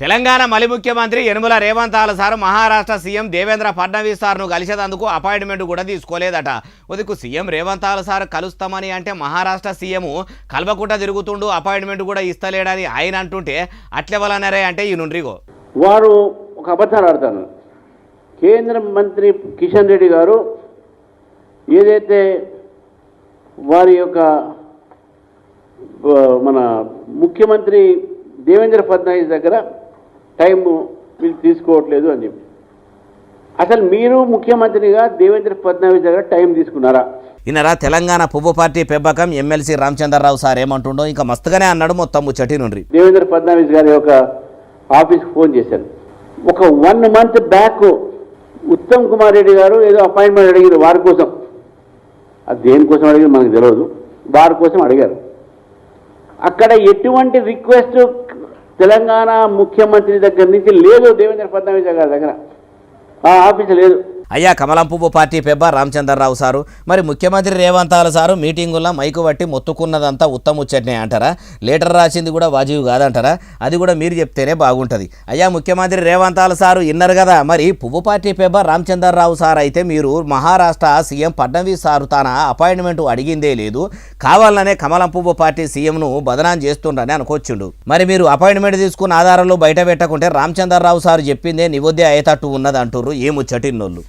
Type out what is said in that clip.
తెలంగాణ మలి ముఖ్యమంత్రి Yanamala Revanth sir Maharashtra CM Devendra Fadnavis సార్ను కలిసేందుకు అపాయింట్మెంట్ కూడా తీసుకోలేదట. ఉదకు సీఎం రేవంత్ సార్ కలుస్తామని అంటే మహారాష్ట్ర సీఎం కల్వకుంట తిరుగుతుండు, అపాయింట్మెంట్ కూడా ఇస్తలేడని ఆయన అంటుంటే అట్లెవలనరే అంటే ఈ నుండ్రిగో వారు ఒక అబద్ధాలు ఆడతారు. కేంద్ర మంత్రి కిషన్ రెడ్డి గారు ఏదైతే వారి యొక్క మన ముఖ్యమంత్రి దేవేంద్ర ఫడ్నవీస్ దగ్గర టైం వీళ్ళు తీసుకోవట్లేదు అని చెప్పి, అసలు మీరు ముఖ్యమంత్రిగా దేవేంద్ర ఫడ్నవీస్ దగ్గర టైం తీసుకున్నారా? ఈయనరా తెలంగాణ పువ్వు పార్టీ పెబ్బకం ఎమ్మెల్సీ రామచంద్రరావు సార్ ఏమంటుండో ఇంకా మస్తుగానే అన్నాడు. మొత్తం ముచ్చటి నుండి దేవేంద్ర ఫడ్నవీస్ గారి యొక్క ఆఫీస్కి ఫోన్ చేశాను. ఒక 1 month బ్యాక్ ఉత్తమ్ కుమార్ రెడ్డి గారు ఏదో అపాయింట్మెంట్ అడిగారు వారి కోసం. అది దేనికోసం అడిగారు మనకు తెలియదు, వారి కోసం అడిగారు. అక్కడ ఎటువంటి రిక్వెస్ట్ తెలంగాణ ముఖ్యమంత్రి దగ్గర నుంచి లేదు, దేవేంద్ర ఫడ్నవీస్ గారి దగ్గర ఆ ఆఫీస్ లేదు. అయ్యా కమలం పువ్వు పార్టీ పెబ్బ రామచంద్రరావు సారు మరి ముఖ్యమంత్రి రేవంత్ సారు మీటింగుల్లో మైకు పట్టి మొత్తుకున్నదంతా ఉత్తముచ్చట్నే అంటారా? లెటర్ రాసింది కూడా వాజిబు కాదంటారా? అది కూడా మీరు చెప్తేనే బాగుంటుంది. అయ్యా ముఖ్యమంత్రి రేవంత్ సారు విన్నారు కదా, మరి పువ్వు పార్టీ పెబ్బ రామచంద్రరావు సార్ అయితే మీరు మహారాష్ట్ర సీఎం ఫడ్నవీస్ సారు తన అపాయింట్మెంట్ అడిగిందే లేదు, కావాలనే కమలం పువ్వు పార్టీ సీఎంను బదనాం చేస్తుండని అనుకోవచ్చుండు. మరి మీరు అపాయింట్మెంట్ తీసుకున్న ఆధారాలు బయట పెట్టకుంటే రామచంద్రరావు సారు చెప్పిందే నివొద్దే అయ్యేటట్టు ఉన్నది అంటుర్రు ఏ ముచ్చటిన్నోళ్ళు.